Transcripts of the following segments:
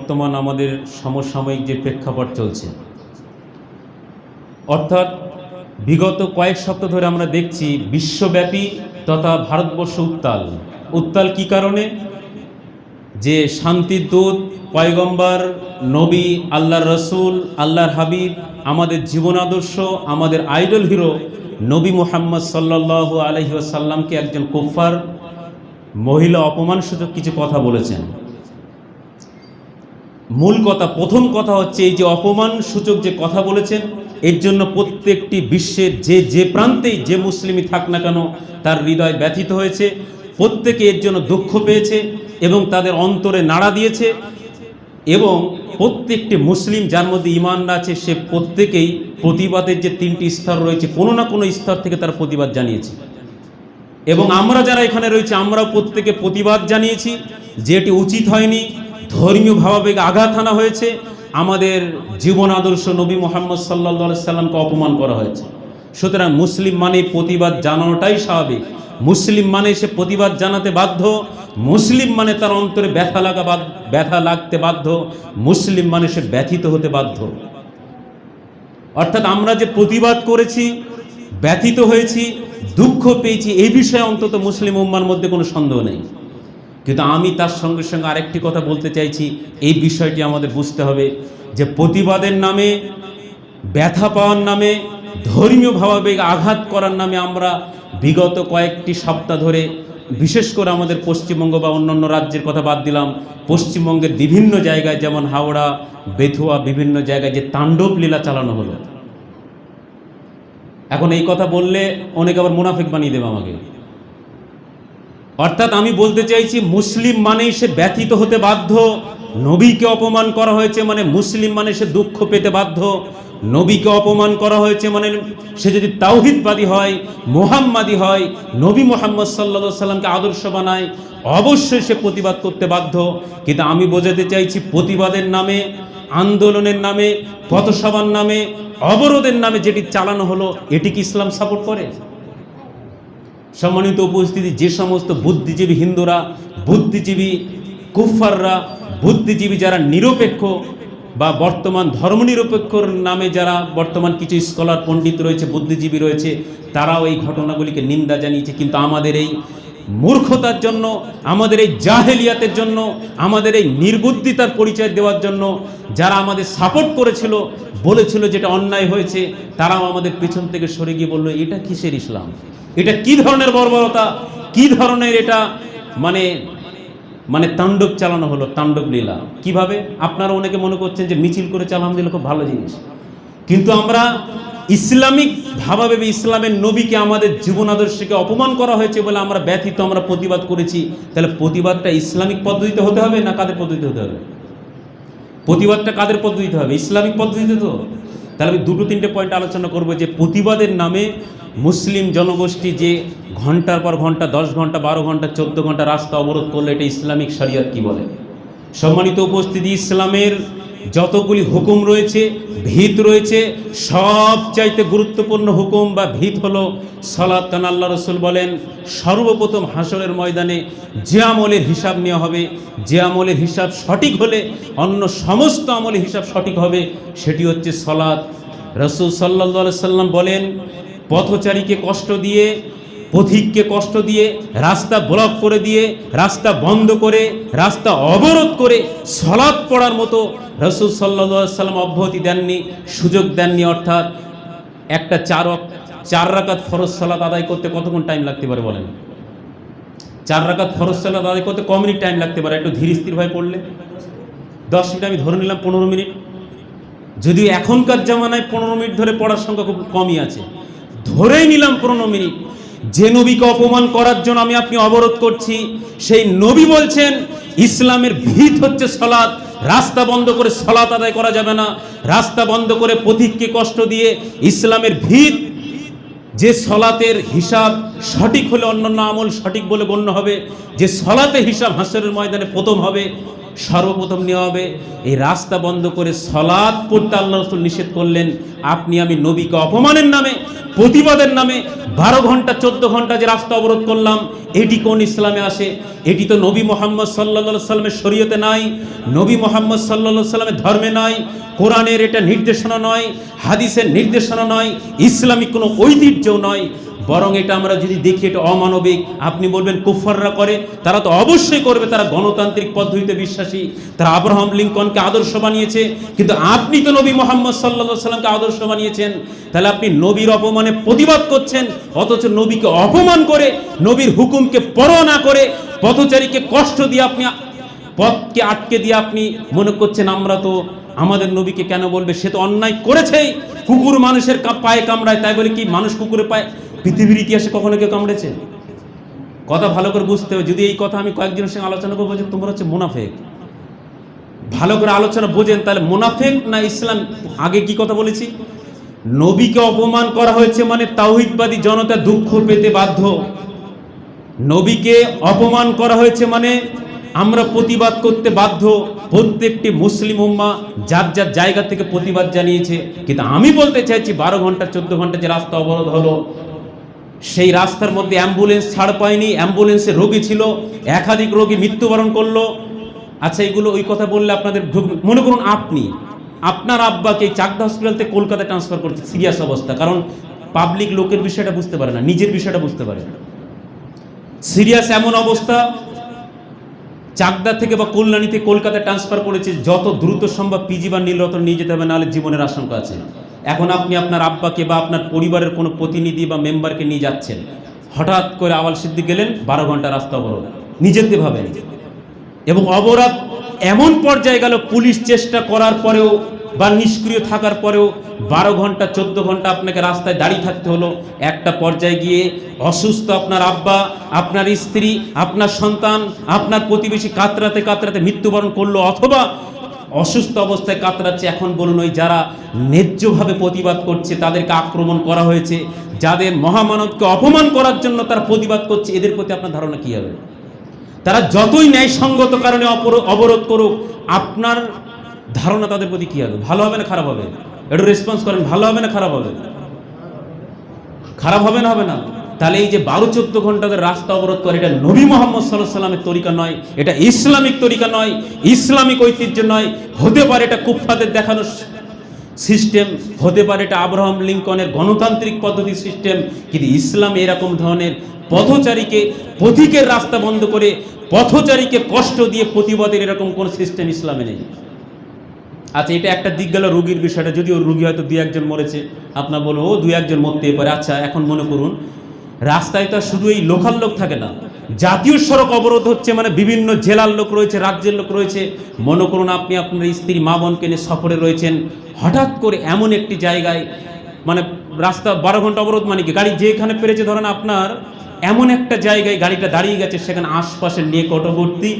বর্তমান আমাদের সমসাময়িক যে প্রেক্ষাপট চলছে, অর্থাৎ বিগত কয়েক সপ্তাহ ধরে আমরা দেখছি বিশ্বব্যাপী তথা ভারতবর্ষ উত্তাল কি কারণে? যে শান্তির দূত, পয়গম্বর, নবী, আল্লাহর রসুল, আল্লাহর হাবিব, আমাদের জীবন আদর্শ, আমাদের আইডল হিরো নবী মুহাম্মদ সাল্লাল্লাহু আলাইহি ওয়াসাল্লামকে একজন কুফার মহিলা অপমানসূচক কিছু কথা বলেছেন। মূল কথা, প্রথম কথা হচ্ছে এই যে অপমানসূচক যে কথা বলেছেন, এর জন্য প্রত্যেকটি বিশ্বের যে প্রান্তেই যে মুসলিমই থাক না কেন তার হৃদয় ব্যথিত হয়েছে, প্রত্যেকে এর জন্য দুঃখ পেয়েছে এবং তাদের অন্তরে নাড়া দিয়েছে। এবং প্রত্যেকটি মুসলিম যার মধ্যে ঈমান আছে সে প্রত্যেকেই প্রতিবাদের যে তিনটি স্তর রয়েছে, কোনো না কোনো স্তর থেকে তার প্রতিবাদ জানিয়েছে। এবং আমরা যারা এখানে রয়েছে আমরাও প্রত্যেকে প্রতিবাদ জানিয়েছি যে এটি উচিত হয়নি, ধর্মীয় ভাবাবেগে আঘাত আনা হয়েছে, আমাদের জীবন আদর্শ নবী মুহাম্মদ সাল্লাল্লাহু আলাইহি সাল্লামকে অপমান করা হয়েছে। সুতরাং মুসলিম মানে প্রতিবাদ জানানোটাই স্বাভাবিক। মুসলিম মানে সে প্রতিবাদ জানাতে বাধ্য, মুসলিম মানে তার অন্তরে ব্যথা লাগতে বাধ্য, মুসলিম মানে সে ব্যথিত হতে বাধ্য। অর্থাৎ আমরা যে প্রতিবাদ করেছি, ব্যথিত হয়েছি, দুঃখ পেয়েছি, এই বিষয়ে অন্তত মুসলিম উম্মার মধ্যে কোনো সন্দেহ নেই। কিন্তু আমি তার সঙ্গে সঙ্গে আরেকটি কথা বলতে চাইছি, এই বিষয়টি আমাদের বুঝতে হবে যে প্রতিবাদের নামে, ব্যথা পাওয়ার নামে, ধর্মীয় ভাবাবেগ আঘাত করার নামে আমরা বিগত কয়েকটি সপ্তাহ ধরে, বিশেষ করে আমাদের পশ্চিমবঙ্গ বা অন্যান্য রাজ্যের কথা বাদ দিলাম, পশ্চিমবঙ্গের বিভিন্ন জায়গায় যেমন হাওড়া, বেথুয়া, বিভিন্ন জায়গায় যে তাণ্ডব লীলা চালানো হলো। এখন এই কথা বললে অনেকে আবার মুনাফিক বানিয়ে দেবে আমাকে। অর্থাৎ আমি বলতে চাইছি মুসলিম মানেই সে ব্যথিত হতে বাধ্য। নবীকে অপমান করা হয়েছে মানে মুসলিম মানে সে দুঃখ পেতে বাধ্য। নবীকে অপমান করা হয়েছে মানে সে যদি তাওহীদবাদী হয়, মুহাম্মাদি হয়, নবী মুহাম্মদ সাল্লাল্লাহু আলাইহি সাল্লামকে আদর্শ বানায়, অবশ্যই সে প্রতিবাদ করতে বাধ্য। কিন্তু আমি বোঝাতে চাইছি প্রতিবাদের নামে, আন্দোলনের নামে, পথসভার নামে, অবরোধের নামে যেটি চালানো হলো, এটি কি ইসলাম সাপোর্ট করে? সম্মানিত উপস্থিতি, যে সমস্ত বুদ্ধিজীবী হিন্দুরা, বুদ্ধিজীবী কুফাররা, বুদ্ধিজীবী যারা নিরপেক্ষ বা বর্তমান ধর্মনিরপেক্ষর নামে যারা বর্তমান কিছু স্কলার, পণ্ডিত রয়েছে, বুদ্ধিজীবী রয়েছে, তারাও এই ঘটনাগুলিকে নিন্দা জানিয়েছে। কিন্তু আমাদের এই মূর্খতার জন্য, আমাদের এই জাহেলিয়াতের জন্য, আমাদের এই নির্বুদ্ধিতার পরিচয় দেওয়ার জন্য যারা আমাদের সাপোর্ট করেছিল, বলেছিল যেটা অন্যায় হয়েছে, তারাও আমাদের পেছন থেকে সরে গিয়ে বললো এটা কিসের ইসলাম, এটা কি ধরনের বর্বরতা, কি ধরনের এটা মানে তাণ্ডব চালানো হলো, তাণ্ডব লীলা। কিভাবে? আপনারা অনেকে মনে করছেন যে মিছিল করে চালান দিলে খুব ভালো জিনিস, কিন্তু আমরা ইসলামিক ভাবাবেগে, ইসলামের নবীকে, আমাদের জীবন আদর্শকে অপমান করা হয়েছে বলে আমরা ব্যথিত, আমরা প্রতিবাদ করেছি। তাহলে প্রতিবাদটা ইসলামিক পদ্ধতিতে হতে হবে না কাদের পদ্ধতিতে হতে হবে? প্রতিবাদটা কাদের পদ্ধতিতে হবে? ইসলামিক পদ্ধতিতে। তো তাহলে আমি দুটো তিনটে পয়েন্ট আলোচনা করবো যে প্রতিবাদের নামে মুসলিম জনগোষ্ঠী যে ঘন্টার পর ঘন্টা, 10 ঘন্টা, 12 ঘন্টা, 14 ঘন্টা রাস্তা অবরোধ করলে এটা ইসলামিক শরিয়ত কি বলে? সম্মানিত উপস্থিতি, ইসলামের যতগুলি হুকুম রয়েছে, ভিত রয়েছে, সবচাইতে গুরুত্বপূর্ণ হুকুম বা ভিত হলো সালাত। কারণ আল্লাহ রসুল বলেন সর্বপ্রথম হাসরের ময়দানে যে আমলের হিসাব নেওয়া হবে, যে আমলের হিসাব সঠিক হলে অন্য সমস্ত আমলের হিসাব সঠিক হবে, সেটি হচ্ছে সালাত। রসুল সাল্লাল্লাহু আলাইহি সাল্লাম বলেন পথচারীকে কষ্ট দিয়ে, পথিককে কষ্ট দিয়ে, রাস্তা ব্লক করে দিয়ে, রাস্তা বন্ধ করে, রাস্তা অবরোধ করে সালাত পড়ার মতো রাসূল সাল্লাল্লাহু আলাইহি সাল্লাম অব্যাহতি দেননি, সুযোগ দেননি। অর্থাৎ একটা 4 রাকাত ফরজ সালাত আদায় করতে কতক্ষণ টাইম লাগতে পারে বলেন? 4 রাকাত ফরজ সালাত আদায় করতে কম মিনিট টাইম লাগতে পারে? একটু ধীর স্থিরভাবে পড়লে 10 মিনিট, আমি ধরে নিলাম 15 মিনিট। যদিও এখনকার জামানায় 15 মিনিট ধরে পড়ার সংখ্যা খুব কমই আছে, ধরেই নিলাম 15 মিনিট। যে নবীকে অপমান করার জন্য আমি আপনি অবরোধ করছি, সেই নবী বলছেন ইসলামের ভিত হচ্ছে সালাত। রাস্তা বন্ধ করে সালাত আদায় করা যাবে না, রাস্তা বন্ধ করে পথিককে কষ্ট দিয়ে। ইসলামের ভিত যে সালাতের হিসাব সঠিক হলে অন্যান্য আমল সঠিক বলে গণ্য হবে, যে সালাতের হিসাব হাসরের ময়দানে প্রথম হবে, সর্বপ্রথম নেওয়া হবে এই রাস্তা বন্ধ করে সালাত পড়তে আল্লাহ রাসূল নিষেধ করলেন। আপনি আমি নবীকে অপমানের নামে, প্রতিবাদের নামে 12 ঘন্টা 14 ঘন্টা যে রাস্তা অবরোধ করলাম, এটি কোন ইসলামে আসে? এটি তো নবী মুহাম্মদ সাল্লাল্লাহু আলাইহি সাল্লামের শরীয়তে নাই, নবী মুহাম্মদ সাল্লাল্লাহু আলাইহি সাল্লামের ধর্মে নয়, কোরআনের এটা নির্দেশনা নয়, হাদিসের নির্দেশনা নয়, ইসলামিক কোনো ঐতিহ্যও নয়। বরং এটা আমরা যদি দেখি এটা অমানবিক। আপনি বলবেন কুফাররা করে, তারা তো অবশ্যই করবে, তারা গণতান্ত্রিক পদ্ধতিতে বিশ্বাসী, তারা আব্রাহাম লিঙ্কনকে আদর্শ বানিয়েছে, কিন্তু আপনি তো নবী মুহাম্মদ সাল্লাল্লাহু আলাইহি সাল্লামকে আদর্শ বানিয়েছেন। তাহলে আপনি নবীর অপমানে প্রতিবাদ করছেন, অথচ নবীকে অপমান করে, নবীর হুকুমকে পরোয়া না করে, পথচারীকে কষ্ট দিয়ে, আপনি পথকে আটকে দিয়ে আপনি মনে করছেন আমরা তো আমাদের নবীকে কেন বলবে, সে তো অন্যায় করেছেই। কুকুর মানুষের পায়ে কামড়ায়, তাই বলে কি মানুষ কুকুরের পায়ে পৃথিবীর ইতিহাসে কখনো কেউ কামড়েছে? কথা ভালো করে বুঝতে হবে। যদি এই কথা আমি কয়েকজনের সঙ্গে আলোচনা করবো যে তোমরা হচ্ছে মুনাফেক, ভালো করে আলোচনা বোঝেন, তাহলে মুনাফেক না ইসলাম। আগে কি কথা বলেছি? নবীকে অপমান করা হয়েছে মানে তাওহীদবাদী জনতা দুঃখ পেতে বাধ্য। নবীকে অপমান করা হয়েছে মানে আমরা প্রতিবাদ করতে বাধ্য। প্রত্যেকটি মুসলিম উম্মাহ যার যার জায়গা থেকে প্রতিবাদ জানিয়েছে। কিন্তু আমি বলতে চাইছি 12 ঘন্টা 14 ঘন্টা যে রাস্তা অবরোধ হলো, সেই রাস্তার মধ্যে অ্যাম্বুলেন্স ছাড় পায়নি, অ্যাম্বুলেন্সে রোগী ছিল, একাধিক রোগী মৃত্যুবরণ করলো। আচ্ছা, এগুলো ওই কথা বললে আপনাদের মনে করুন আপনি আপনার আব্বাকে চাকদা হসপিটাল থেকে কলকাতায় ট্রান্সফার করছে, সিরিয়াস অবস্থা, কারণ পাবলিক লোকের বিষয়টা বুঝতে পারে না, নিজের বিষয়টা বুঝতে পারে না। সিরিয়াস এমন অবস্থা, চাকদা থেকে বা কল্যাণী থেকে কলকাতায় ট্রান্সফার করেছে, যত দ্রুত সম্ভব পিজি বা নীলরতন নিয়ে যেতে হবে, নাহলে জীবনের আশঙ্কা আছে। এখন আপনি আপনার আব্বাকে বা আপনার পরিবারের কোনো প্রতিনিধি বা মেম্বারকে নিয়ে যাচ্ছেন, হঠাৎ করে আওয়াল সিদ্দিক গেলেন, 12 ঘন্টা রাস্তা অবরোধ, নিজেতে ভাবেন। এবং অবরোধ এমন পর্যায়ে গেল, পুলিশ চেষ্টা করার পরেও বা নিষ্ক্রিয় থাকার পরেও 12 ঘন্টা 14 ঘন্টা আপনাকে রাস্তায় দাঁড়িয়ে থাকতে হলো। একটা পর্যায়ে গিয়ে অসুস্থ আপনার আব্বা, আপনার স্ত্রী, আপনার সন্তান, আপনার প্রতিবেশী কাতরাতে কাতরাতে মৃত্যুবরণ করলো, অথবা অসুস্থ অবস্থায় কাতরাচ্ছে। এখন বলুন, ওই যারা ন্যায্যভাবে প্রতিবাদ করছে তাদেরকে আক্রমণ করা হয়েছে, যাদের মহামানবকে অপমান করার জন্য তারা প্রতিবাদ করছে, এদের প্রতি আপনার ধারণা কী হবে? তারা যতই ন্যায়সঙ্গত কারণে অবরোধ করুক, আপনার ধারণা তাদের প্রতি কী হবে? ভালো হবে না খারাপ হবে? একটু রেসপন্স করেন, ভালো হবে না খারাপ হবে? খারাপ হবে না, হবে না? তাহলে এই যে 12-14 ঘন্টা রাস্তা অবরোধ করে, এটা নবী মুহাম্মদ সাল্লাল্লাহু আলাইহি সাল্লামের তরিকা নয়, এটা ইসলামিক তরিকা নয়, ইসলামিক ঐতিহ্য নয়। হতে পারে এটা কুফফারদের দেখানো সিস্টেম, হতে পারে এটা আব্রাহাম লিঙ্কনের গণতান্ত্রিক পদ্ধতি সিস্টেম, কিন্তু ইসলামে এরকম ধরনের পথচারীকে, পথিকের রাস্তা বন্ধ করে পথচারীকে কষ্ট দিয়ে প্রতিবাদের এরকম কোন সিস্টেম ইসলামে নেই। আচ্ছা, এটা একটা দিক গেল রোগীর বিষয়টা, যদিও রোগী হয়তো 2-1 জন মরেছে, আপনার বলবো ও 2-1 জন মরতেই পারে। আচ্ছা, এখন মনে করুন রাস্তায় তো শুধু এই লোকাল লোক থাকে না, জাতীয় সড়ক অবরোধ হচ্ছে মানে বিভিন্ন জেলার লোক রয়েছে, রাজ্যের লোক রয়েছে। মনে করুন আপনি আপনার স্ত্রী মা বোনকে নিয়ে সফরে রয়েছেন, হঠাৎ করে এমন একটি জায়গায়, মানে রাস্তা 12 ঘন্টা অবরোধ মানে কি, গাড়ি যেখানে পেরেছে, ধরেন আপনার এমন একটা জায়গায় গাড়িটা দাঁড়িয়ে গেছে, সেখানে আশপাশের নিকটবর্তী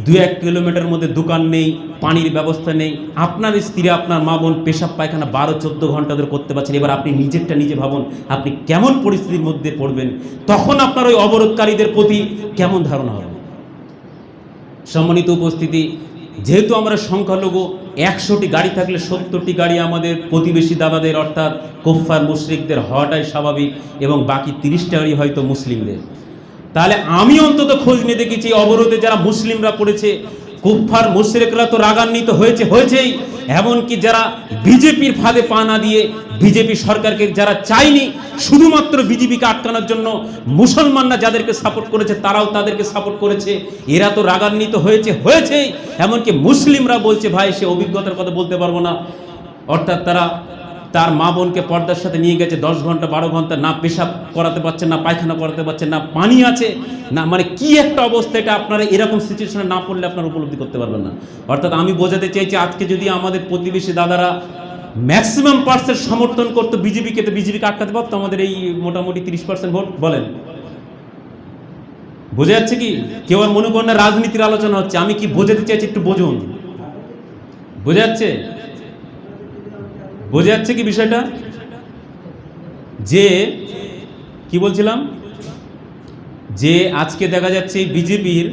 2-1 কিলোমিটার মধ্যে দোকান নেই, পানির ব্যবস্থা নেই, আপনার স্ত্রী আপনার মা বোন পেশাব পায়খানা 12-14 ঘন্টা ধরে করতে পারছেন। এবার আপনি নিজেরটা নিজে ভাবুন, আপনি কেমন পরিস্থিতির মধ্যে পড়বেন, তখন আপনার ওই অবরোধকারীদের প্রতি কেমন ধারণা হবে? সম্মানিত উপস্থিতি, যেহেতু আমরা সংখ্যালঘু, 100টি গাড়ি থাকলে 70টি গাড়ি আমাদের প্রতিবেশী দাদাদের অর্থাৎ কুফফার মুশরিকদের হওয়াটাই স্বাভাবিক, এবং বাকি 30টা গাড়ি হয়তো মুসলিমদের। তাহলে আমি অন্তত খোঁজ নিয়ে দেখেছি অবরোধে যারা মুসলিমরা পড়েছে, কুফফার মুশরিকরা তো রাগান্বিত হয়েছেই, এমনকি যারা বিজেপির ফাঁদে পা না দিয়ে বিজেপি সরকারকে যারা চায়নি, শুধুমাত্র বিজেপিকে আটকানোর জন্য মুসলমানরা যাদেরকে সাপোর্ট করেছে তারাও তাদেরকে সাপোর্ট করেছে, এরা তো রাগান্বিত হয়েছেই। এমনকি মুসলিমরা বলছে, ভাই সে অভিজ্ঞতার কথা বলতে পারবো না, অর্থাৎ তারা তার মা বোনকে পর্দার সাথে নিয়ে গেছে 10 ঘন্টা 12 ঘন্টা, না পেশাব করাতে পারছেন, না পায়খানা করাতে পারছেন, না পানি আছে, না মানে কি একটা অবস্থা। এটা আপনারা এরকম সিচুয়েশনে না পড়লে আপনারা উপলব্ধি করতে পারবেন না। অর্থাৎ আমি বোঝাতে চাইছি, আজকে যদি আমাদের প্রতিবেশী দাদারা ম্যাক্সিমাম পার্সেন্ট সমর্থন করতো বিজেপিকে, তো বিজেপিকে আটকাতে পারতো আমাদের এই মোটামুটি 30% ভোট। বলেন, বোঝা যাচ্ছে কি? কেউ আর মনে করেন না রাজনীতির আলোচনা হচ্ছে, আমি কি বোঝাতে চাইছি একটু বুঝুন। বোঝা যাচ্ছে? বোঝা যাচ্ছে কি বিষয়টা? যে কি বলছিলাম, যে আজকে দেখা যাচ্ছে বিজেপির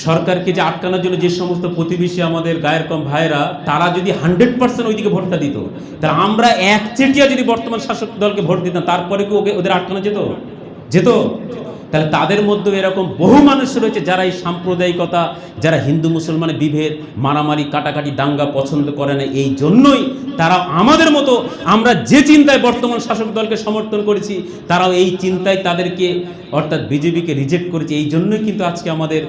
সরকারকে যে আটকানোর জন্য যে সমস্ত প্রতিবেশী আমাদের গায়ের কম ভাইরা তারা যদি 100% ওইদিকে ভোটটা দিত, তাহলে আমরা একচেটিয়া যদি বর্তমান শাসক দলকে ভোট দিতাম, তারপরে কি ওদের আটকানো যেত? তাহলে তাদের মধ্যে এরকম বহু মানুষ রয়েছে যারা এই সাম্প্রদায়িকতা, যারা হিন্দু মুসলমানের বিভেদ, মারামারি, কাটাকাটি, দাঙ্গা পছন্দ করে না। এই জন্যই তারা আমাদের মতো, আমরা যে চিন্তায় বর্তমান শাসক দলকে সমর্থন করেছি, তারাও এই চিন্তায় তাদেরকে অর্থাৎ বিজেপিকে রিজেক্ট করেছে। এই জন্যই কিন্তু আজকে আমাদের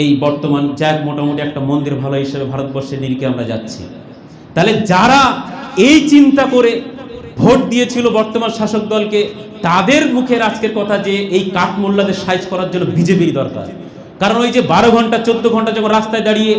এই বর্তমান যাক মোটামুটি একটা মন্দির ভালো হিসেবে ভারতবর্ষের নিরিখে আমরা যাচ্ছি। তাহলে যারা এই চিন্তা করে ভোট দিয়েছিল বর্তমান শাসক দলকে, তাদের মুখের আজকের কথা যে এই কাঠমোল্লাদের সাইজ করার জন্য বিজেপির দরকার। কারণ ওই যে 12 ঘন্টা 14 ঘন্টা যখন রাস্তায় দাঁড়িয়ে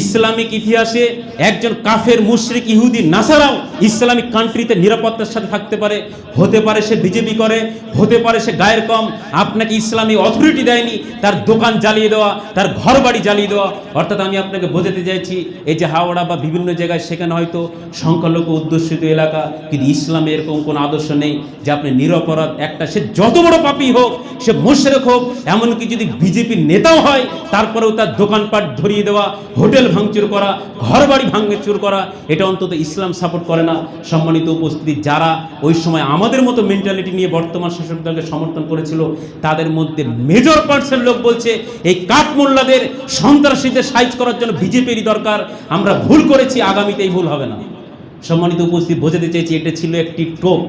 ইসলামিক ইতিহাসে একজন কাফের মুশরিক ইহুদি নাসারাও ইসলামিক কান্ট্রিতে নিরাপত্তার সাথে থাকতে পারে, হতে পারে সে বিজেপি করে, হতে পারে সে গায়ের কম, আপনাকে ইসলামী অথরিটি দেয়নি, তার দোকান জ্বালিয়ে দেওয়া, তার ঘর বাড়ি জ্বালিয়ে দেওয়া। অর্থাৎ আমি আপনাকে বোঝাতে চাইছি, এই যে হাওড়া বা বিভিন্ন জায়গায় সেখানে হয়তো সংখ্যালঘু অধ্যুষিত এলাকা, কিন্তু ইসলামে এরকম কোনো আদর্শ নেই যে আপনি নিরপরাধ একটা, সে যত বড় পাপী হোক, সে মুশরিক হোক, এমনকি যদি বিজেপির নেতাও হয়, তারপরেও তার দোকানপাট ধরিয়ে দেওয়া, হোটেল ভাঙচুর করা, ঘর বাড়ি ভাঙচুর করা, এটা অন্তত ইসলাম সাপোর্ট করে না। সম্মানিত উপস্থিতি, যারা ওই সময় আমাদের মতো মেন্টালিটি নিয়ে বর্তমান শাসক দলকে সমর্থন করেছিল, তাদের মধ্যে মেজর পার্সেন্ট লোক বলছে এই কাঠমোল্লাদের সন্ত্রাসীদের সাইজ করার জন্য বিজেপিরই দরকার। আমরা ভুল করেছি, আগামীতে এই ভুল হবে না। সম্মানিত উপস্থিতি, বোঝাতে চাইছি এটা ছিল একটি টোপ।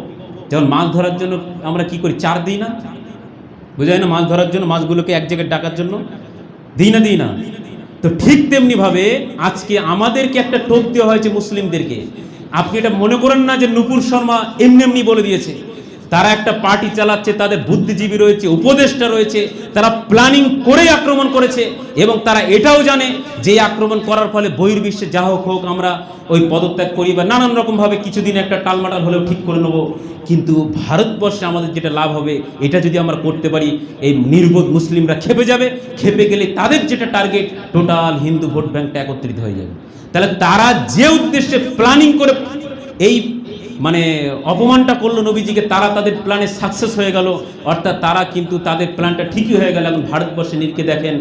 যেমন মাছ ধরার জন্য আমরা কি করি, চার দিই না, বোঝায় না, মাছ ধরার জন্য মাছগুলোকে এক জায়গায় ডাকার জন্য দিই না। তো ঠিক তেমনিভাবে আজকে আমাদেরকে একটা টোপ দেওয়া হয়েছে মুসলিমদেরকে। আপনি এটা মনে করেন না যে নূপুর শর্মা এমনি বলে দিয়েছে। তারা একটা পার্টি চালাচ্ছে, তাদের বুদ্ধিজীবী রয়েছে, উপদেষ্টা রয়েছে, তারা প্ল্যানিং করে আক্রমণ করেছে এবং তারা এটাও জানে যে আক্রমণ করার ফলে বহির্বিশ্বে যা হোক আমরা ওই পদত্যাগ করি বা নানান রকমভাবে কিছুদিন একটা টালমাটাল হলেও ঠিক করে নেব। কিন্তু ভারতবর্ষে আমাদের যেটা লাভ হবে, এটা যদি আমরা করতে পারি, এই নির্বোধ মুসলিমরা খেপে যাবে। খেপে গেলে তাদের যেটা টার্গেট, টোটাল হিন্দু ভোট ব্যাংকটা একত্রিত হয়ে যাবে। তাহলে তারা যে উদ্দেশ্যে প্ল্যানিং করে এই মানে অপমানটা করলো নবীজিকে, তারা তাদের প্ল্যানে সাকসেস হয়ে গেল। অর্থাৎ তারা কিন্তু তাদের প্ল্যানটা ঠিকই হয়ে গেল। এখন ভারতবর্ষে নিরিখে দেখেন,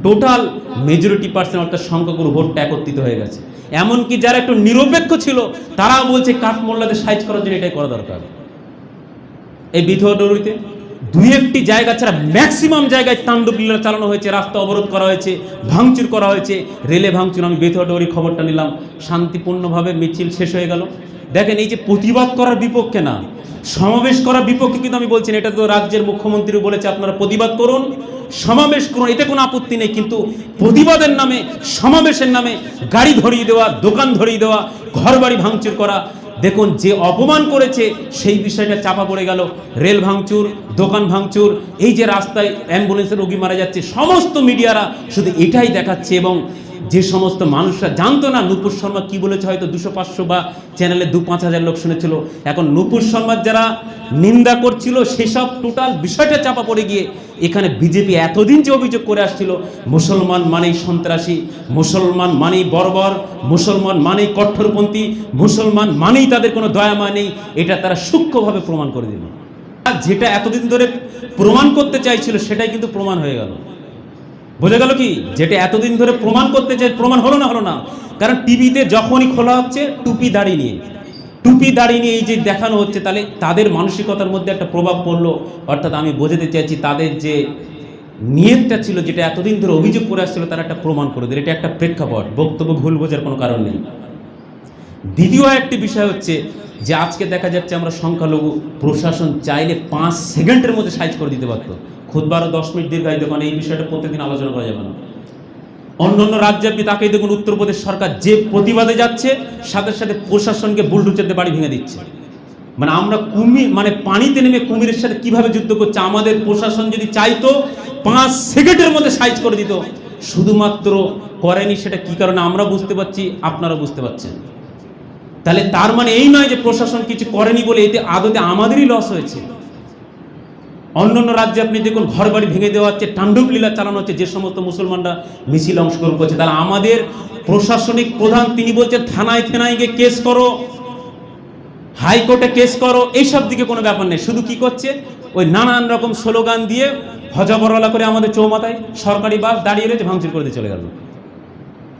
টোটাল মেজরিটি পার্সেন্ট অর্থাৎ সংখ্যাগুরু ভোটটা একত্রিত হয়ে গেছে। এমনকি যারা একটু নিরপেক্ষ ছিল, তারা বলছে কাঠমোল্লাদের সাইজ করার জন্য এটাই করা দরকার। এই বিধুয়াডুরিতে দুই একটি জায়গা ছাড়া ম্যাক্সিমাম জায়গায় তাণ্ডব লীলা চালানো হয়েছে, রাস্তা অবরোধ করা হয়েছে, ভাঙচুর করা হয়েছে, রেলে ভাঙচুর। আমি বিধুয়াডুরি খবরটা নিলাম, শান্তিপূর্ণভাবে মিছিল শেষ হয়ে গেল। দেখেন, এই যে প্রতিবাদ করার বিপক্ষে না, সমাবেশ করার বিপক্ষে কিন্তু আমি বলছি না। এটা তো রাজ্যের মুখ্যমন্ত্রী বলেছে আপনারা প্রতিবাদ করুন, সমাবেশ করুন, এতে কোনো আপত্তি নেই। কিন্তু প্রতিবাদের নামে, সমাবেশের নামে গাড়ি ধরিয়ে দেওয়া, দোকান ধরিয়ে দেওয়া, ঘর বাড়ি ভাঙচুর করা, দেখুন যে অপমান করেছে সেই বিষয়টা চাপা পড়ে গেল। রেল ভাঙচুর, দোকান ভাঙচুর, এই যে রাস্তায় অ্যাম্বুলেন্সের রোগী মারা যাচ্ছে, সমস্ত মিডিয়ারা শুধু এটাই দেখাচ্ছে। এবং যে সমস্ত মানুষরা জানতো না নূপুর শর্মা কি বলেছে, হয়তো 200-500 বা চ্যানেলে 2-5 হাজার লোক শুনেছিল। এখন নূপুর শর্মার যারা নিন্দা করছিল, সেসব টোটাল বিষয়টা চাপা পড়ে গিয়ে এখানে বিজেপি এতদিন যে অভিযোগ করে আসছিল, মুসলমান মানেই সন্ত্রাসী, মুসলমান মানেই বর্বর, মুসলমান মানেই কট্টরপন্থী, মুসলমান মানেই তাদের কোনো দয়ামা নেই, এটা তারা সূক্ষ্মভাবে প্রমাণ করে দিল। যেটা এতদিন ধরে প্রমাণ করতে চাইছিল, সেটাই কিন্তু প্রমাণ হয়ে গেল। বোঝা গেল কি, যেটা এতদিন ধরে প্রমাণ করতে চাই, প্রমাণ হলো না। কারণ টিভিতে যখনই খোলা হচ্ছে টুপি দাড়ি নিয়ে এই যে দেখানো হচ্ছে, তাহলে তাদের মানসিকতার মধ্যে একটা প্রভাব পড়লো। অর্থাৎ আমি বোঝাতে চাইছি, তাদের যে নিয়তটা ছিল, যেটা এতদিন ধরে অভিযোগ করে আসছিল, তারা একটা প্রমাণ করে দিল। এটা একটা প্রেক্ষাপট, বক্তব্য ভুল বোঝার কোনো কারণ নেই। দ্বিতীয় একটি বিষয় হচ্ছে যে আজকে দেখা যাচ্ছে আমরা সংখ্যালঘু, প্রশাসন চাইলে 5 সেকেন্ডের মধ্যে সাইজ করে দিতে পারত। খুতবা আরো 10 মিনিট দীর্ঘায়িত, কারণ এই বিষয়টা প্রত্যেকদিন আলোচনা করা যাবে না। অন্যান্য রাজ্যে আপনি তাকেই দেখুন, উত্তরপ্রদেশ সরকার যে প্রতিবাদে যাচ্ছে, সাথে সাথে প্রশাসনকে বুলডোজার দিয়ে বাড়ি ভেঙে দিচ্ছে। মানে আমরা কুমির, মানে পানিতে নেমে কুমিরের সাথে কিভাবে যুদ্ধ করছে। আমাদের প্রশাসন যদি চাইতো 5 সেকেন্ডের মধ্যে সাইজ করে দিত, শুধুমাত্র করেনি। সেটা কি কারণে আমরা বুঝতে পারছি, আপনারা বুঝতে পারছেন। তাহলে তার মানে এই নয় যে প্রশাসন কিছু করেনি বলে এতে আদতে আমাদেরই লস হয়েছে। অন্যান্য রাজ্যে আপনি দেখুন, ঘর বাড়ি ভেঙে দেওয়া হচ্ছে, তাণ্ডব লীলা চালানো হচ্ছে, যে সমস্ত মুসলমানরা মিছিল অংশগ্রহণ করছে। তাহলে আমাদের প্রশাসনিক প্রধান তিনি বলছেন থানায় গিয়ে কেস করো, হাইকোর্টে কেস করো, এইসব দিকে কোনো ব্যাপার নেই। শুধু কি করছে, ওই নানান রকম স্লোগান দিয়ে হজবরলা করে আমাদের চৌমাথায় সরকারি বাস দাঁড়িয়ে রয়েছে, ভাঙচুর করে দিয়ে চলে গেল।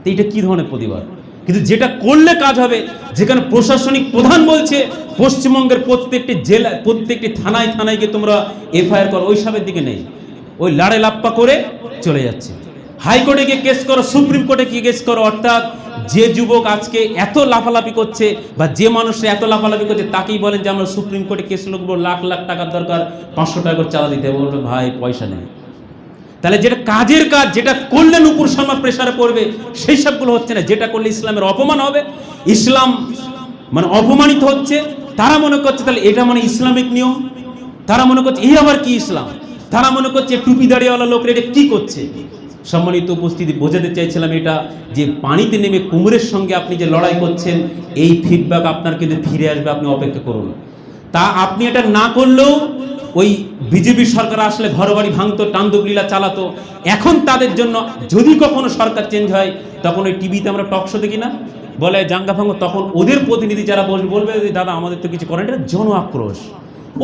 তো এইটা কী ধরনের প্রতিবাদ? কিন্তু যেটা করলে কাজ হবে, যেখানে প্রশাসনিক প্রধান বলছে পশ্চিমবঙ্গের প্রত্যেকটি জেলা, প্রত্যেকটি থানায় থানায় গিয়ে তোমরা এফআইআর করো, ওই সবের দিকে নেই। ওই লাড়ে লাপ্পা করে চলে যাচ্ছে। হাইকোর্টে গিয়ে কেস করো, সুপ্রিম কোর্টে গিয়ে কেস করো। অর্থাৎ যে যুবক আজকে এত লাফালাফি করছে বা যে মানুষে এত লাফালাফি করছে, তাকেই বলেন যে আমরা সুপ্রিম কোর্টে কেস লড়বো, লাখ লাখ টাকার দরকার, 500 টাকা করে চাঁদা দিতে হবে, বলবে ভাই পয়সা নেই। তাহলে যেটা কাজের কাজ, যেটা করলে নূপুর শর্মা প্রেসারে পড়বে, সেই সবগুলো হচ্ছে না। যেটা করলে ইসলামের অপমান হবে, ইসলাম মানে অপমানিত হচ্ছে, তারা মনে করছে তাহলে এটা মানে ইসলামিক নিয়ম। তারা মনে করছে এই আবার কি ইসলাম। তারা মনে করছে টুপি দাঁড়িয়েওয়ালা লোকরা এটা কি করছে। সম্মানিত উপস্থিতি, বোঝাতে চাইছিলাম এটা যে পানিতে নেমে কুমিরের সঙ্গে আপনি যে লড়াই করছেন, এই ফিডব্যাক আপনার কিন্তু ফিরে আসবে, আপনি অপেক্ষা করুন। তা আপনি এটা না করলেও ওই বিজেপি সরকার আসলে ঘরবাড়ি ভাঙতো, টান্দুকলীলা চালাতো। এখন তাদের জন্য যদি কখনো সরকার চেঞ্জ হয়, তখন ওই টিভিতে আমরা টক শো দেখি না, বলে জাঙ্গা ভাঙো, তখন ওদের প্রতিনিধি যারা বলবে যে দাদা আমাদের তো কিছু করেন, এটা জন আক্রোশ।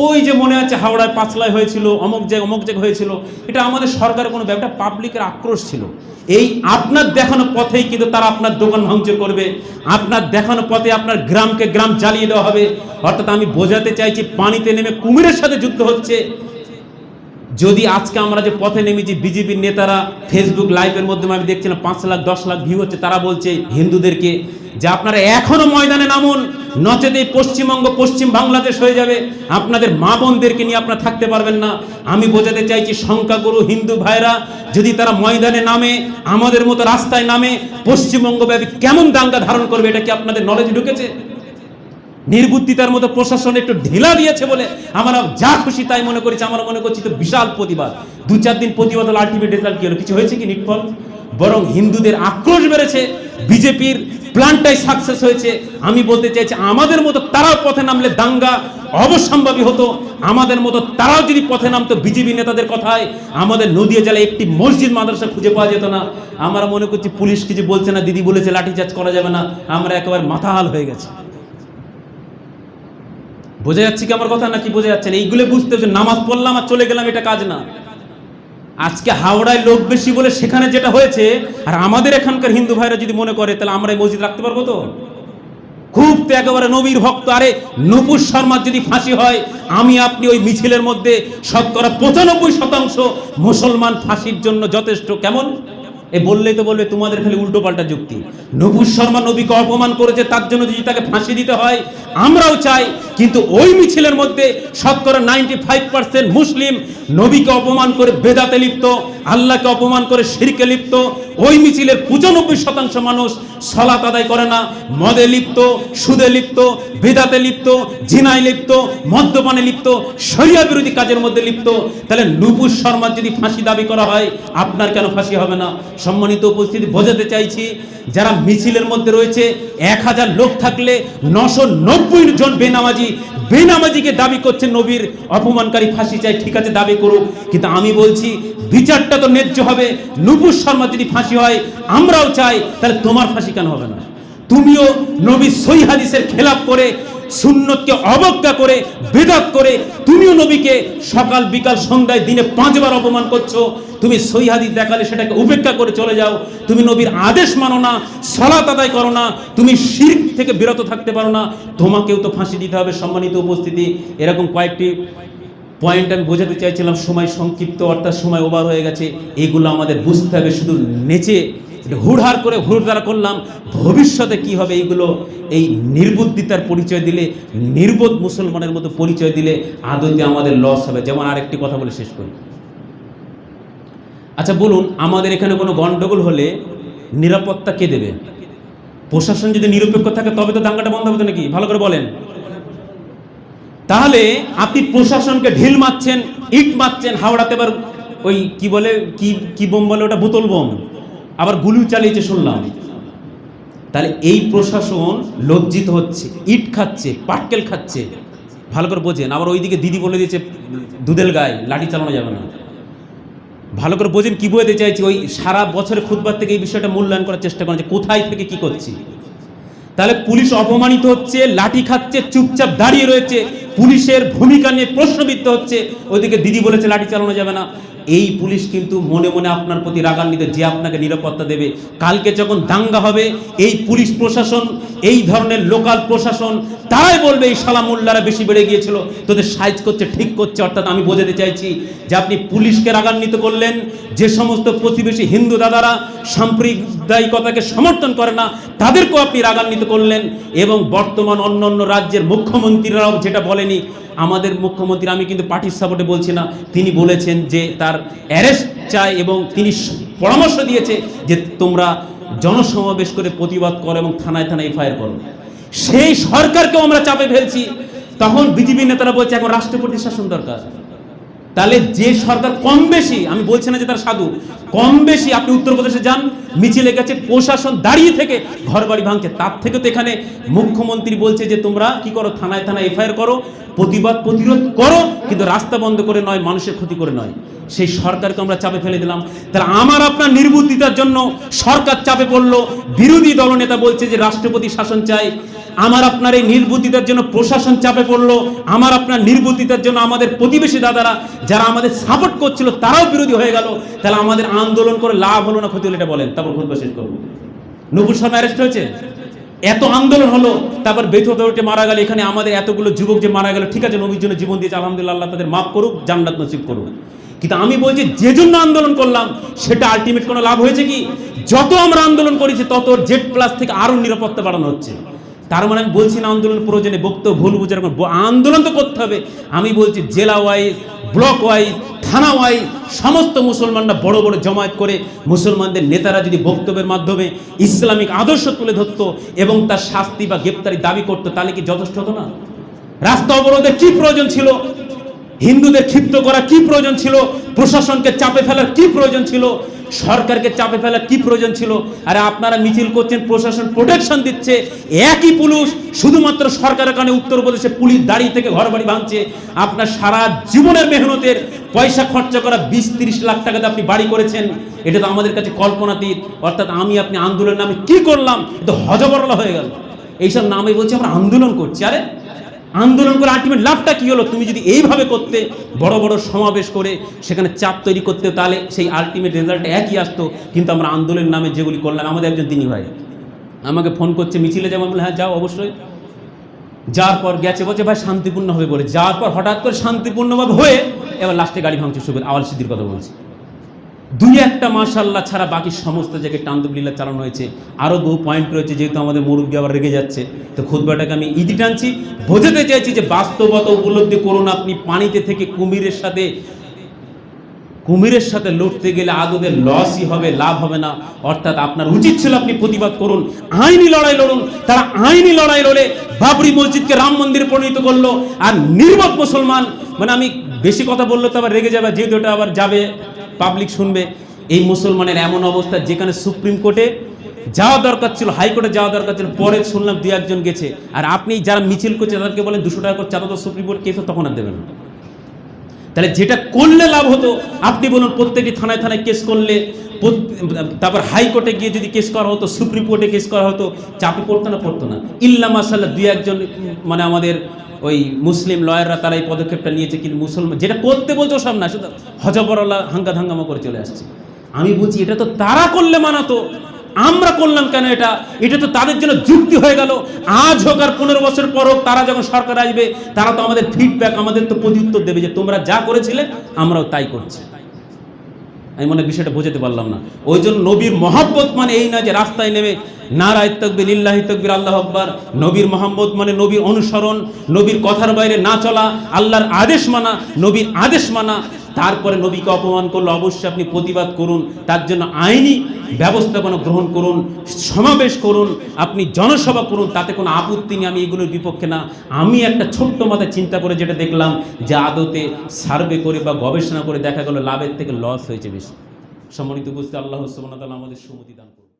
ওই যে মনে আছে হাওড়ায় পাঁচলায় হয়েছিল, অমুক জায়গায় হয়েছিল, এটা আমাদের সরকারের কোনো ব্যাপারটা পাবলিকের আক্রোশ ছিল। এই আপনার দেখানো পথেই কিন্তু তারা আপনার দোকান ভাঙচুর করবে, আপনার দেখানো পথে আপনার গ্রামকে গ্রাম জ্বালিয়ে দেওয়া হবে। অর্থাৎ আমি বোঝাতে চাইছি, পানিতে নেমে কুমিরের সাথে যুদ্ধ হচ্ছে। যদি আজকে আমরা যে পথে নেমেছি, বিজেপির নেতারা ফেসবুক লাইভের মাধ্যমে আমি দেখছিলাম 5 লাখ 10 লাখ ভিউ হচ্ছে, তারা বলছে হিন্দুদেরকে যে আপনারা এখনো ময়দানে নামুন, নচেত এই পশ্চিমবঙ্গ পশ্চিম বাংলাদেশ হয়ে যাবে, আপনাদের মা বোনদেরকে নিয়ে আপনারা থাকতে পারবেন না। আমি বোঝাতে চাইছি, সংখ্যাগুরু হিন্দু ভাইরা যদি তারা ময়দানে নামে, আমাদের মতো রাস্তায় নামে, পশ্চিমবঙ্গব্যাপী কেমন দাঙ্গা ধারণ করবে, এটা কি আপনাদের নলেজে ঢুকেছে? নির্বুদ্ধিতার মতো প্রশাসন একটু ঢিলা দিয়েছে বলে আমরা যা খুশি তাই মনে করেছি। আমরা মনে করছি তো বিশাল প্রতিবাদ, 2-4 দিন প্রতিবাদ হলো, আলটিমেট রেজাল্ট কি হলো? কিছু হয়েছে কি নিটফল? বরং হিন্দুদের আক্রোশ বেড়েছে, বিজেপির প্ল্যানটাই সাকসেস হয়েছে। আমি বলতে চাইছি, আমাদের মতো তারাও পথে নামলে দাঙ্গা অবশ্যম্ভাবী হতো। আমাদের মতো তারাও যদি পথে নামতো, বিজেপি নেতাদের কথায় আমাদের নদিয়া জেলায় একটি মসজিদ মাদ্রাসা খুঁজে পাওয়া যেত না। আমরা মনে করছি পুলিশ কিছু বলছে না, দিদি বলেছে লাঠিচার্জ করা যাবে না, আমরা একেবারে মাথাহাল হয়ে গেছে। বোঝা যাচ্ছে কি আমার কথা, নাকি বোঝা যাচ্ছে না? এইগুলো বুঝতে হবে, নামাজ পড়লাম আর চলে গেলাম, এটা কাজ না। আজকে হাওড়ায় লোক বেশি বলে সেখানে যেটা হয়েছে, আর আমাদের এখানকার হিন্দু ভাইরা যদি মনে করে, তাহলে আমরা এই মসজিদ রাখতে পারবো তো? খুব তো একেবারে নবীর ভক্ত। আরে নূপুর শর্মার যদি ফাঁসি হয়, আমি আপনি ওই মিছিলের মধ্যে 95% মুসলমান ফাঁসির জন্য যথেষ্ট। কেমন এ বললেই তো বলবে তোমাদের খালি উল্টো পাল্টা যুক্তি। নূপুর শর্মা নবীকে অপমান করেছে, তার জন্য যদি তাকে ফাঁসি দিতে হয় আমরাও চাই, কিন্তু ওই মিছিলের মধ্যে 95% মুসলিম নবীকে অপমান করে বেদাতে লিপ্ত, আল্লাহকে অপমান করে শিরকে লিপ্ত। ওই মিছিলের 95% মানুষ সালাত আদায় করে না, মদে লিপ্ত, সুদে লিপ্ত, বেদাতে লিপ্ত, জিনায় লিপ্ত, মদ্যপানে লিপ্ত, শরিয়া বিরোধী কাজের মধ্যে লিপ্ত। তাহলে নূপুর শর্মার যদি ফাঁসি দাবি করা হয়, আপনার কেন ফাঁসি হবে না? সম্মানিত উপস্থিতি, বোঝাতে চাইছি, যারা মিছিলের মধ্যে রয়েছে, 1000 লোক থাকলে 990 জন বেনামাজিকে দাবি করছে নবীর অপমানকারী, ফাঁসি চাই, ঠিক আছে দাবি করুক, কিন্তু আমি বলছি বিচারটা তো ন্যায্য হবে। নূপুর শর্মা যদি ফাঁসি হয় আমরাও চাই, তাহলে তোমার ফাঁসি কেন হবে না? তুমিও নবীর সহিহ হাদিসের খেলাফ করে, সুন্নতকে অবজ্ঞা করে, বেদাত করে, তুমিও নবীকে সকাল বিকাল সন্ধ্যায় দিনে 5 বার অপমান করছো। তুমি সহিহ হাদিস দেখালে সেটাকে উপেক্ষা করে চলে যাও, তুমি নবীর আদেশ মানো না, সালাত আদায় করো না, তুমি শিরক থেকে বিরত থাকতে পারো না, তোমাকেও তো ফাঁসি দিতে হবে। সম্মানিত উপস্থিতি, এরকম কয়েকটি পয়েন্ট আমি বোঝাতে চাইছিলাম। সময় সংক্ষিপ্ত, অর্থাৎ সময় ওভার হয়ে গেছে। এগুলো আমাদের বুঝতে হবে। শুধু নেচে হুড়হাড় করে হুড়দারা করলাম, ভবিষ্যতে কি হবে? এইগুলো এই নির্বুদ্ধিতার পরিচয় দিলে, নির্বোধ মুসলমানের মতো পরিচয় দিলে আদতে আমাদের লস হবে। যেমন আরেকটি কথা বলে শেষ করি। আচ্ছা বলুন, আমাদের এখানে কোনো গন্ডগোল হলে নিরাপত্তা কে দেবে? প্রশাসন যদি নিরপেক্ষ থাকে তবে তো দাঙ্গাটা বন্ধ হবে নাকি? ভালো করে বলেন। তাহলে আপনি প্রশাসনকে ঢিল মারছেন, ইট মারছেন। হাওড়াতে এবার ওই কি বলে, কি বোম বলে ওটা, বোতল বোম, আবার গুলি চালিয়েছে শুনলাম। তাহলে এই প্রশাসন লজ্জিত হচ্ছে, ইট খাচ্ছে, পাটকেল খাচ্ছে। ভালো করে বোঝেন। আবার ওইদিকে দিদি বলে দিয়েছে দুধেল গায়ে লাঠি চালানো যাবে না। ভালো করে বোঝেন কি বোঝাতে চাইছি। ওই সারা বছরের খুতবার থেকে এই বিষয়টা মূল্যায়ন করার চেষ্টা করেন যে কোথায় থেকে কি করছি। তাহলে পুলিশ অপমানিত হচ্ছে, লাঠি খাচ্ছে, চুপচাপ দাঁড়িয়ে রয়েছে, পুলিশের ভূমিকা নিয়ে প্রশ্নবিদ্ধ হচ্ছে, ওইদিকে দিদি বলেছে লাঠি চালানো যাবে না। এই পুলিশ কিন্তু মনে মনে আপনার প্রতি রাগান্বিত, যে আপনাকে নিরাপত্তা দেবে। কালকে যখন দাঙ্গা হবে, এই পুলিশ প্রশাসন, এই ধরনের লোকাল প্রশাসন, তারাই বলবে এই শালা মোল্লারা বেশি বেড়ে গিয়েছিল, তোদের সাইজ করছে, ঠিক করছে। অর্থাৎ আমি বোঝাতে চাইছি যে আপনি পুলিশকে রাগান্বিত করলেন, যে সমস্ত প্রতিবেশী হিন্দু দাদারা সাম্প্রদায়িকতাকে সমর্থন করে না তাদেরকেও আপনি রাগান্বিত করলেন। এবং বর্তমান অন্য অন্য রাজ্যের মুখ্যমন্ত্রীরাও যেটা বলেনি, আমাদের মুখ্যমন্ত্রী, আমি কিন্তু পার্টির সাপোর্টে বলছি না, তিনি বলেছেন যে তার অ্যারেস্ট চাই এবং তিনি পরামর্শ দিয়েছে যে তোমরা জনসমাবেশ করে প্রতিবাদ করো এবং থানায় থানায় এফআইআর করো। সেই সরকারকেও আমরা চাপে ফেলছি। তখন বিজেপি নেতারা বলছে এখন রাষ্ট্রপতি শাসন দরকার। তাহলে যে সরকার কম বেশি, আমি বলছি না যে তার সাধু, কম বেশি, আপনি উত্তরপ্রদেশে যান, মিছিলে গেছে, প্রশাসন দাঁড়িয়ে থেকে ঘর বাড়ি ভাঙছে, তার থেকে তো এখানে মুখ্যমন্ত্রী বলছে যে তোমরা কি করো, থানায় থানায় এফআইআর করো, প্রতিবাদ প্রতিরোধ করো, কিন্তু রাস্তা বন্ধ করে নয়, মানুষের ক্ষতি করে নয়। সেই সরকারকে আমরা চাপে ফেলে দিলাম। তাহলে আমার আপনার নির্বুদ্ধিতার জন্য সরকার চাপে পড়লো, বিরোধী দলনেতা বলছে যে রাষ্ট্রপতি শাসন চাই। আমার আপনার এই নির্বুদ্ধিতার জন্য প্রশাসন চাপে পড়লো, আমার আপনার নির্বুদ্ধিতার জন্য আমাদের প্রতিবেশী দাদারা যারা আমাদের সাপোর্ট করছিল তারাও বিরোধী হয়ে গেল। তাহলে আমাদের আন্দোলন করে লাভ হলো না ক্ষতি হলো, এটা বলেন। তারপর খুব শেষ করবো। নূপুর শর্মা অ্যারেস্ট হয়েছে, এত আন্দোলন হলো, তারপর বেথুতে মারা গেল, এখানে আমাদের এতগুলো যুবক যে মারা গেল, ঠিক আছে, নবীর জন্য জীবন দিয়েছে, আলহামদুলিল্লাহ, আল্লাহ তাদের মাফ করুক, জান্নাত নসিব করুক। কিন্তু আমি বলছি যে জন্য আন্দোলন করলাম সেটা আলটিমেট কোনো লাভ হয়েছে কি? যত আমরা আন্দোলন করেছি তত জেড প্লাস থেকে আরো নিরাপত্তা বাড়ানো হচ্ছে। তার মানে আমি বলছি না আন্দোলন প্রয়োজনে, বক্তব্য ভুল বুঝে রাখবেন, আন্দোলন তো করতে হবে। আমি বলছি জেলা ওয়াইজ, ব্লক ওয়াইজ, থানা ওয়াইজ সমস্ত মুসলমানরা বড় বড় জমায়েত করে মুসলমানদের নেতারা যদি বক্তব্যের মাধ্যমে ইসলামিক আদর্শ তুলে ধরতো এবং তার শাস্তি বা গ্রেপ্তারি দাবি করতো, তাহলে কি যথেষ্ট হতো না? রাস্তা অবরোধের কি প্রয়োজন ছিল? হিন্দুদের ক্ষিপ্ত করা কি প্রয়োজন ছিল? প্রশাসনকে চাপে ফেলার কি প্রয়োজন ছিল? সরকারকে চাপে ফেলার কি প্রয়োজন ছিল? আরে আপনারা মিছিল করছেন, প্রশাসন প্রোটেকশন দিচ্ছে, একই পুলিশ শুধুমাত্র সরকারের কারণে উত্তরপ্রদেশে পুলিশ দাঁড়িয়ে থেকে ঘর বাড়ি ভাঙছে। আপনার সারা জীবনের মেহনতের পয়সা খরচা করা 20-30 লাখ টাকাতে আপনি বাড়ি করেছেন, এটা তো আমাদের কাছে কল্পনাতীত। অর্থাৎ আমি আপনি আন্দোলনের নামে কি করলাম, এটা হজবরলা হয়ে গেল। এইসব নামে বলছি আমরা আন্দোলন করছি। আরে আন্দোলন করে আলটিমেট লাভটা কি হলো? তুমি যদি এইভাবে করতে, বড় বড় সমাবেশ করে সেখানে চাপ তৈরি করতে, তাহলে সেই আলটিমেট রেজাল্ট একই আসতো। কিন্তু আমরা আন্দোলনের নামে যেগুলি করলাম, আমাদের একজন দিনী ভাই আমাকে ফোন করছে মিছিলে যাবো, বলে হ্যাঁ যাও অবশ্যই। যাওয়ার পর গেছে, বলছে ভাই শান্তিপূর্ণভাবে করে, যাওয়ার পর হঠাৎ করে শান্তিপূর্ণভাবে হয়ে এবার লাস্টে গাড়ি ভাঙছে। সুবের আওয়াল সিদ্দির কথা বলছে। দুই একটা মাশাআল্লাহ ছাড়া বাকি সমস্ত জায়গায় তান্দুবলীলা চালানো হয়েছে। আরও বহু পয়েন্ট রয়েছে, যেহেতু আমাদের মুরব্বী আবার রেগে যাচ্ছে, তো খুতবাটাকে আমি ইতি টানছি, বোঝাতে চাইছি যে বাস্তবতা উপলব্ধি করুন। আপনি পানিতে থেকে কুমিরের সাথে লড়তে গেলে আদতে লসই হবে, লাভ হবে না। অর্থাৎ আপনার উচিত ছিল আপনি প্রতিবাদ করুন, আইনি লড়াই লড়ুন। তারা আইনি লড়াই লড়ে বাবরি মসজিদকে রাম মন্দিরে পরিণত করলো। আর নির্বোধ মুসলমান, মানে আমি বেশি কথা বললে তো আবার রেগে যাবে, যেহেতু এটা আবার যাবে, পাবলিক শুনবে। এই মুসলমানের এমন অবস্থা, যেখানে সুপ্রিম কোর্টে যাওয়া দরকার ছিল, হাইকোর্টে যাওয়া দরকার ছিল, পরে শুনলাম 2-1 জন গেছে। আর আপনি যারা মিছিল করছে তাদেরকে বলেন 200 টাকা করে চাঁদা তো সুপ্রিম কোর্ট কেস, তখন আর দেবেন না। তাহলে যেটা করলে লাভ হতো, আপনি বলুন প্রত্যেকটি থানায় থানায় কেস করলে, তারপর হাইকোর্টে গিয়ে যদি কেস করা হতো, সুপ্রিম কোর্টে কেস করা হতো, চাপে পড়তো না? পড়তো না। ইল্লা মাশাআল্লাহ 2-1 জন মানে আমাদের ওই মুসলিম লয়াররা তারা এই পদক্ষেপটা নিয়েছে। কিন্তু মুসলমান যেটা করতে বলছো সব না, শুধু হজবরলা হাঙ্গামা করে চলে আসছে। আমি বলছি এটা তো তারা করলে মানাতো, আমরা করলাম কেন? এটা তো তাদের জন্য যুক্তি হয়ে গেল। আজ হোক আর 15 বছর পর হোক, তারা যখন সরকার আসবে, তারা তো আমাদের ফিডব্যাক, আমাদের তো প্রত্যুত্তর দেবে যে তোমরা যা করেছিলে আমরাও তাই করছি। আমি মনে বিষয়টা বোঝাতে পারলাম না। ওই জন্য নবীর মহব্বত মানে এই না যে রাস্তায় নেমে নারায়ে তাকবীর, লিল্লাহি তাকবীর, আল্লাহু আকবার। নবীর মহব্বত মানে নবীর অনুসরণ, নবীর কথার বাইরে না চলা, আল্লাহর আদেশ মানা, নবীর আদেশ মানা। তারপরে নবীকে অপমান করলে অবশ্যই আপনি প্রতিবাদ করুন, তার জন্য আইনি ব্যবস্থাপনা গ্রহণ করুন, সমাবেশ করুন, আপনি জনসভা করুন, তাতে কোনো আপত্তি নেই। আমি এগুলোর বিপক্ষে না। আমি একটা ছোট্ট মাথায় চিন্তা করে যেটা দেখলাম, যে আদতে সার্ভে করে বা গবেষণা করে দেখা গেল লাভের থেকে লস হয়েছে বেশি। সম্মানিত উপস্থিতি, আল্লাহ সুবহানাহু ওয়া তাআলা আমাদের সুমতি দান করুন।